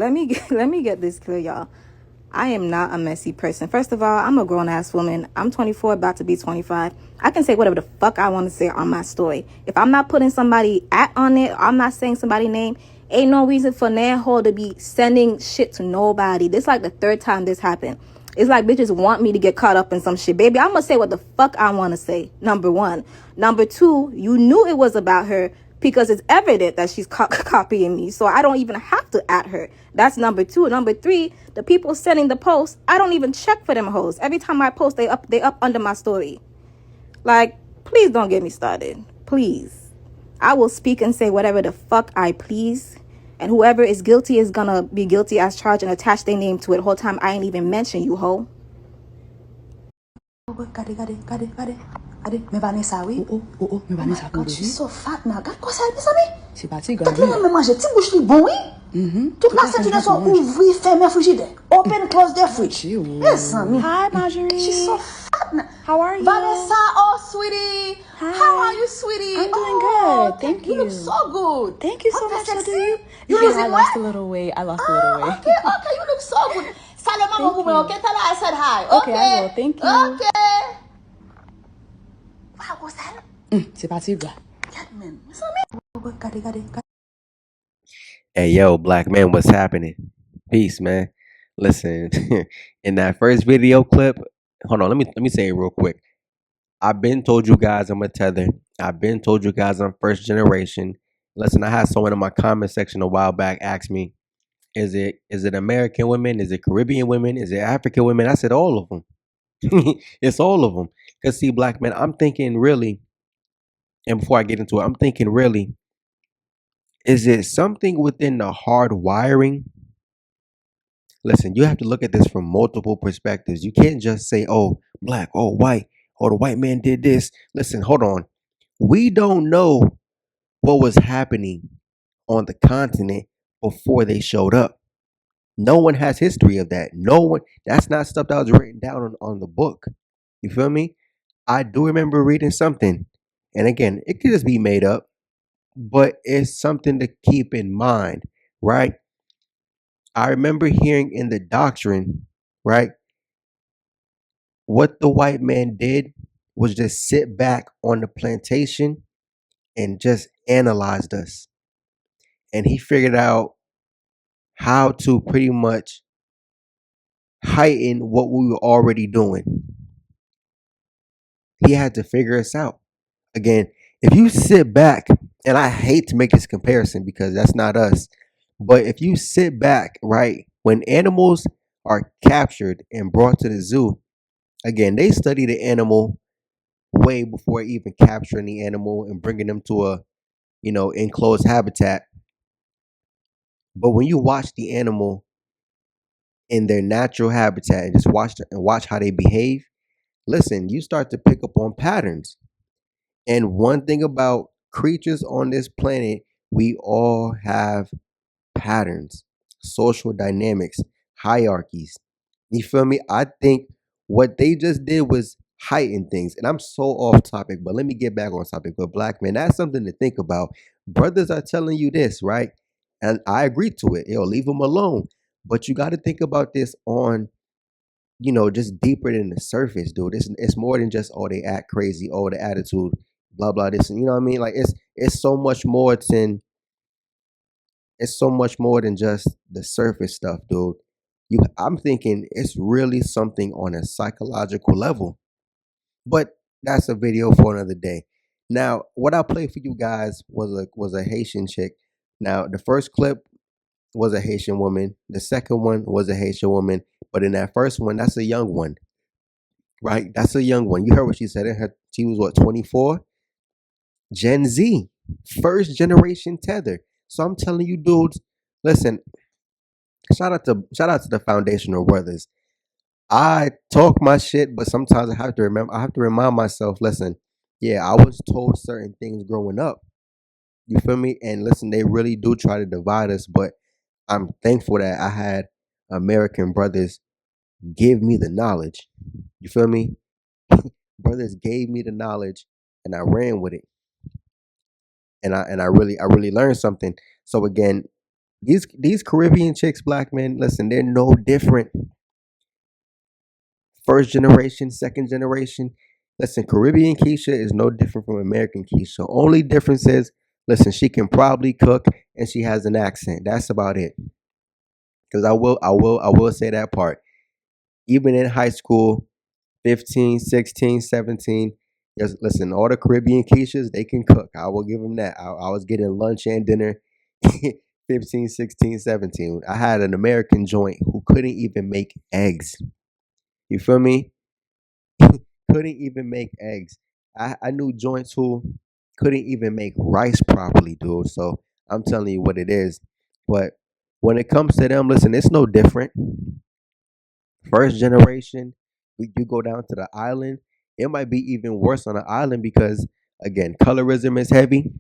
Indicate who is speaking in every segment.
Speaker 1: let me get this clear, y'all. I am not a messy person. First of all, I'm a grown ass woman. I'm 24, about to be 25. I can say whatever the fuck I want to say on my story. If I'm not putting somebody at on it, I'm not saying somebody's name, ain't no reason for Nanhole to be sending shit to nobody. This like the third time this happened. It's like bitches want me to get caught up in some shit. Baby, I'm gonna say what the fuck I want to say. Number one. Number two, you knew it was about her because it's evident that she's copying me. So I don't even have to at her. That's number two. Number three, the people sending the posts, I don't even check for them hoes. Every time I post, they up under my story. Like, please don't get me started. Please. I will speak and say whatever the fuck I please. And whoever is guilty is gonna be guilty as charged and attach their name to it. Whole time I ain't even mention you, ho.
Speaker 2: Ade, me Vanessa, oui?
Speaker 3: Oh, me Vanessa.
Speaker 2: God, she's so fat now. Regarde quoi ça, mes amis?
Speaker 3: C'est parti,
Speaker 2: Quand tu me manger, tu bouges les bon, oui? Toute la ceinture sont ouvrir, fermer frigidaire. Open, close the fridge. Yes, amis.
Speaker 3: Hi, Marjorie.
Speaker 2: She's so fat now.
Speaker 3: How are you?
Speaker 2: Vanessa, oh, sweetie.
Speaker 3: Hi.
Speaker 2: How are you, sweetie?
Speaker 3: I'm doing good. Thank you.
Speaker 2: You look so good.
Speaker 3: Thank you so much.
Speaker 2: Sexy.
Speaker 3: So do you?
Speaker 2: You
Speaker 3: Yeah,
Speaker 2: losing
Speaker 3: I lost
Speaker 2: weight?
Speaker 3: a little weight.
Speaker 2: Okay, you look so good. Salam,
Speaker 3: Thank
Speaker 2: woman,
Speaker 3: you.
Speaker 2: okay? Tell her I said hi.
Speaker 3: Okay, I will. Thank you.
Speaker 2: Okay. Wow, what's that?
Speaker 3: C'est parti, gars.
Speaker 4: Hey, yo, black man, what's happening? Peace, man. Listen, in that first video clip, hold on, let me say it real quick. I've been told you guys I'm a tether. I've been told you guys I'm first generation. Listen, I had someone in my comment section a while back ask me, is it American women? Is it Caribbean women? Is it African women? I said all of them. It's all of them. Cause see, black man, I'm thinking really, and before I get into it, I'm thinking really, is it something within the hard wiring? Listen, you have to look at this from multiple perspectives. You can't just say, oh, black, oh, white, oh, the white man did this. Listen, hold on. We don't know what was happening on the continent before they showed up. No one has history of that. No one, that's not stuff that was written down on the book. You feel me? I do remember reading something. And again, it could just be made up, but it's something to keep in mind, right? I remember hearing in the doctrine, right? What the white man did was just sit back on the plantation and just analyzed us. And he figured out how to pretty much heighten what we were already doing. He had to figure us out. Again, if you sit back, and I hate to make this comparison because that's not us, but if you sit back, right, when animals are captured and brought to the zoo, again, they study the animal way before even capturing the animal and bringing them to a, enclosed habitat. But when you watch the animal in their natural habitat and just watch how they behave, listen, you start to pick up on patterns. And one thing about creatures on this planet, we all have patterns, social dynamics, hierarchies. You feel me? I think what they just did was heighten things. And I'm so off topic, but let me get back on topic. But black man, that's something to think about. Brothers are telling you this, right? And I agree to it. Yo, leave them alone. But you got to think about this on, just deeper than the surface, dude. It's more than just, oh, they act crazy, oh, the attitude, blah blah this, and you know what I mean? Like it's so much more than just the surface stuff, dude. I'm thinking it's really something on a psychological level. But that's a video for another day. Now, what I played for you guys was a Haitian chick. Now, the first clip was a Haitian woman. The second one was a Haitian woman. But in that first one, that's a young one, right? That's a young one. You heard what she said. She was what, 24? Gen Z, first generation tether. So I'm telling you, dudes, listen. Shout out to the foundational brothers. I talk my shit, but sometimes I have to remember. I have to remind myself. Listen, yeah, I was told certain things growing up. You feel me? And listen, they really do try to divide us, but I'm thankful that I had American brothers give me the knowledge. You feel me? Brothers gave me the knowledge, and I ran with it, and I really learned something. So again, These Caribbean chicks, black men, listen, they're no different. First generation, second generation. Listen, Caribbean Keisha is no different from American Keisha. Only difference is, listen, she can probably cook and she has an accent. That's about it. Because I will say that part. Even in high school, 15, 16, 17. Yes, listen, all the Caribbean Keishas, they can cook. I will give them that. I was getting lunch and dinner 15, 16, 17. I had an American joint who couldn't even make eggs. You feel me? Couldn't even make eggs. I knew joints who couldn't even make rice properly, dude. So I'm telling you what it is. But when it comes to them, listen, it's no different. First generation, you go down to the island, it might be even worse on the island because again, colorism is heavy,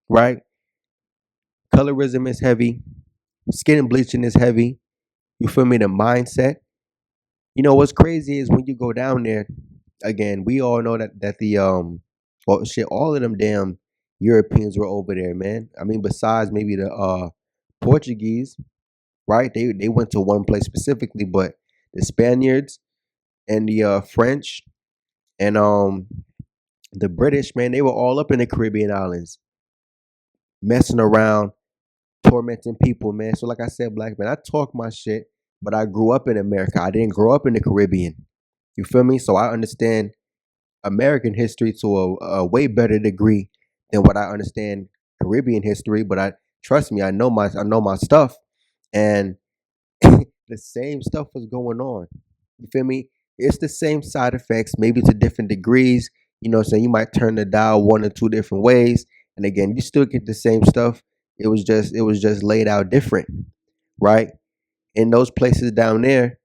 Speaker 4: right? Colorism is heavy, skin bleaching is heavy. You feel me? The mindset. You know what's crazy is when you go down there, again, we all know that the well shit, all of them damn Europeans were over there, man. I mean, besides maybe the Portuguese, right? They went to one place specifically, but the Spaniards and the French and the British, man, they were all up in the Caribbean islands, messing around, tormenting people, man. So like I said, black man, I talk my shit, but I grew up in America. I didn't grow up in the Caribbean. You feel me? So I understand American history to a way better degree than what I understand Caribbean history. But I trust me, I know my stuff, and the same stuff was going on. You feel me? It's the same side effects, maybe to different degrees. You know what I'm saying? You might turn the dial one or two different ways. And again, you still get the same stuff. It was just laid out different, right? In those places down there,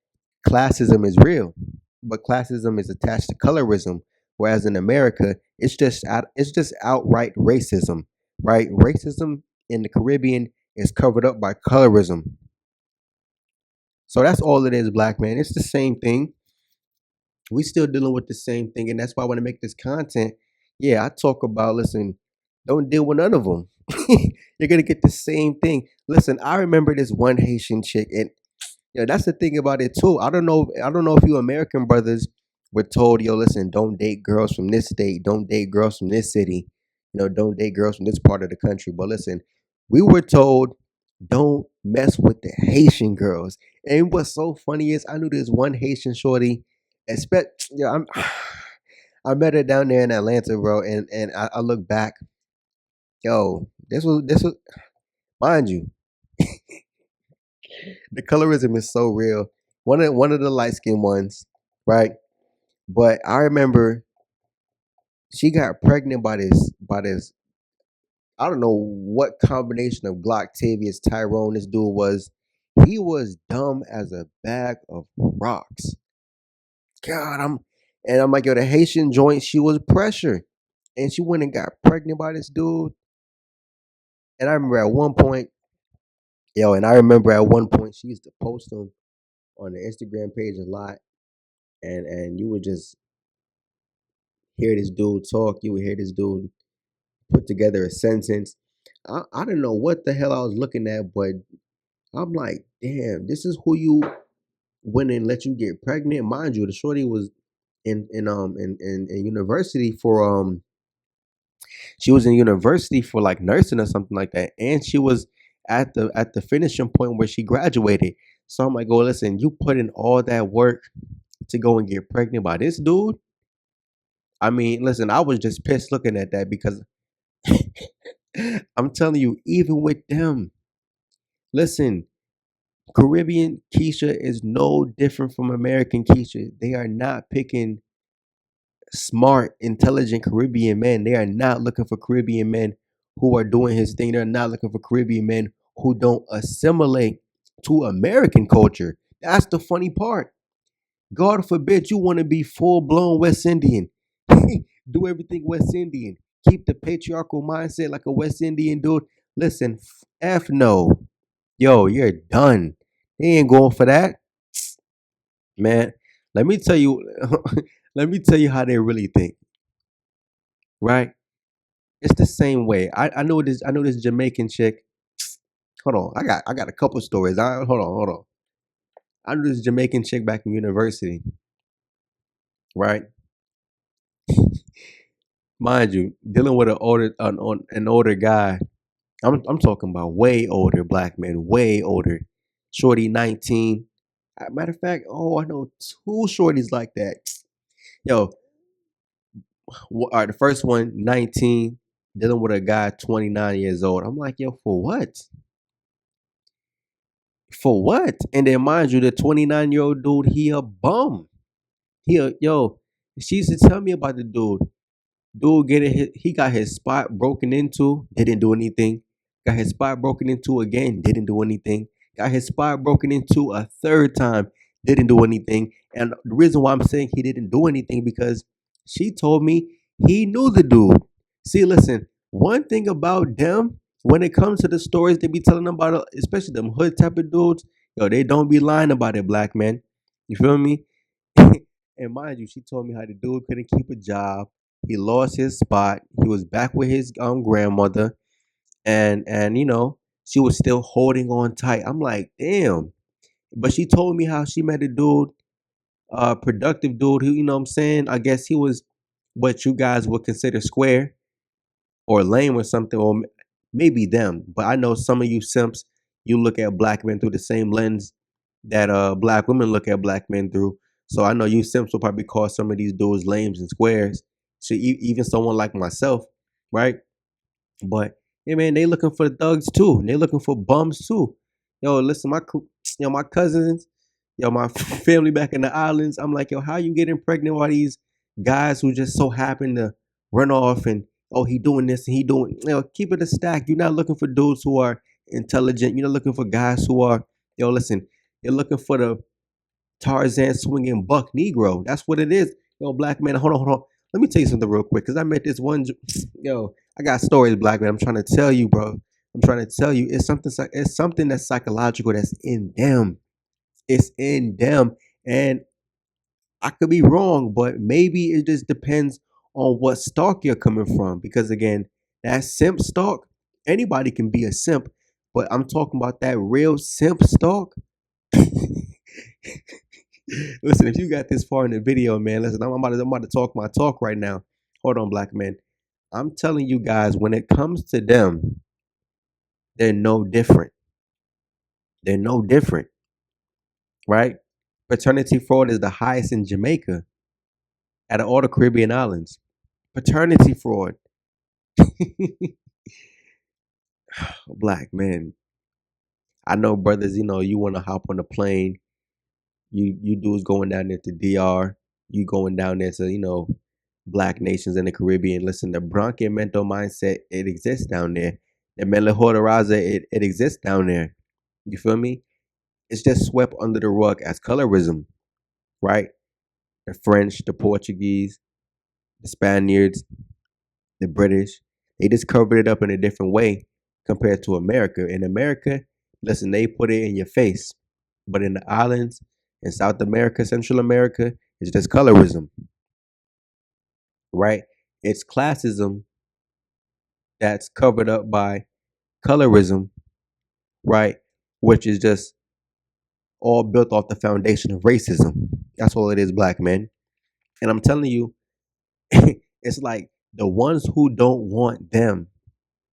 Speaker 4: classism is real. But classism is attached to colorism. Whereas in America, it's just outright racism, right? Racism in the Caribbean is covered up by colorism. So that's all it is, black man. It's the same thing. We still dealing with the same thing, and that's why I want to make this content. Yeah, I talk about, listen, don't deal with none of them. You're gonna get the same thing. Listen, I remember this one Haitian chick, and yeah, that's the thing about it too. I don't know if you American brothers were told, yo, listen, don't date girls from this state, don't date girls from this city, don't date girls from this part of the country. But listen, we were told don't mess with the Haitian girls. And what's so funny is I knew this one Haitian shorty, expect yeah, I met her down there in Atlanta, bro, and I look back, yo, this was mind you, the colorism is so real. One of the light skinned ones, right? But I remember she got pregnant by this. I don't know what combination of Glocktavius Tyrone this dude was. He was dumb as a bag of rocks. God, I'm like, yo, the Haitian joint, she was pressure. And she went and got pregnant by this dude. And I remember at one point, she used to post him on the Instagram page a lot. And you would just hear this dude talk. You would hear this dude put together a sentence. I don't know what the hell I was looking at, but I'm like, damn, this is who you went and let you get pregnant. Mind you, the shorty was in university for she was in university for like nursing or something like that, and she was at the finishing point where she graduated. So I'm like, oh, listen, you put in all that work to go and get pregnant by this dude. I mean, listen, I was just pissed looking at that because I'm telling you, even with them, listen, Caribbean Keisha is no different from American Keisha. They are not picking smart, intelligent Caribbean men. They are not looking for Caribbean men who are doing his thing. They're not looking for Caribbean men who don't assimilate to American culture. That's the funny part. God forbid you want to be full blown West Indian. Do everything West Indian. Keep the patriarchal mindset like a West Indian dude. Listen, F no. Yo, you're done. They ain't going for that. Man, let me tell you, let me tell you how they really think, right? It's the same way. I know this Jamaican chick. Hold on. I got a couple stories. Hold on. I knew this Jamaican chick back in university, right? Mind you, dealing with an older guy. I'm talking about way older black men, way older. Shorty 19. Matter of fact, I know two shorties like that. Yo, all right, the first one, 19, dealing with a guy 29 years old. I'm like, yo, for what? For what? And then mind you, the 29-year-old dude, he a bum. Yo, she used to tell me about the dude. Dude, he got his spot broken into, didn't do anything. Got his spot broken into again, didn't do anything. Got his spot broken into a third time, didn't do anything. And the reason why I'm saying he didn't do anything because she told me he knew the dude. See, listen, one thing about them, when it comes to the stories they be telling about, especially them hood type of dudes, yo, they don't be lying about it, black man. You feel me? And mind you, she told me how the dude couldn't keep a job. He lost his spot. He was back with his grandmother, and she was still holding on tight. I'm like, damn. But she told me how she met a dude, productive dude who, what I'm saying, I guess he was what you guys would consider square or lame or something, or maybe them. But I know some of you simps, you look at black men through the same lens that black women look at black men through. So I know you simps will probably call some of these dudes lames and squares. So even someone like myself, right? But yeah, man, they looking for thugs too. They looking for bums too. Yo, listen, my cousins, my family back in the islands. I'm like, yo, how you getting pregnant by these guys who just so happen to run off and he doing this and he doing. Keep it a stack. You're not looking for dudes who are intelligent. You're not looking for guys who are. Listen, you're looking for the Tarzan swinging buck Negro. That's what it is. Yo, black man, hold on. Let me tell you something real quick, cause I met this one. Yo, I got stories, black man. I'm trying to tell you, bro. I'm trying to tell you, it's something. It's something that's psychological. That's in them. It's in them, and I could be wrong, but maybe it just depends on what stalk you're coming from. Because again, that simp stalk, anybody can be a simp, but I'm talking about that real simp stalk. Listen, if you got this far in the video, man, listen, I'm about to talk my talk right now. Hold on, black men. I'm telling you guys, when it comes to them, they're no different. They're no different, right? Paternity fraud is the highest in Jamaica out of all the Caribbean islands. Paternity fraud. Black men. I know, brothers, you want to hop on a plane. You dudes going down there to DR. You going down there to, black nations in the Caribbean. Listen, the Bronchian mental mindset, it exists down there. The Melihoda Raza, it exists down there. You feel me? It's just swept under the rug as colorism, right? The French, the Portuguese, the Spaniards, the British, they just covered it up in a different way compared to America. In America, listen, they put it in your face. But in the islands, in South America, Central America, it's just colorism, right? It's classism that's covered up by colorism, right? Which is just all built off the foundation of racism. That's all it is, black men. And I'm telling you, it's like the ones who don't want them,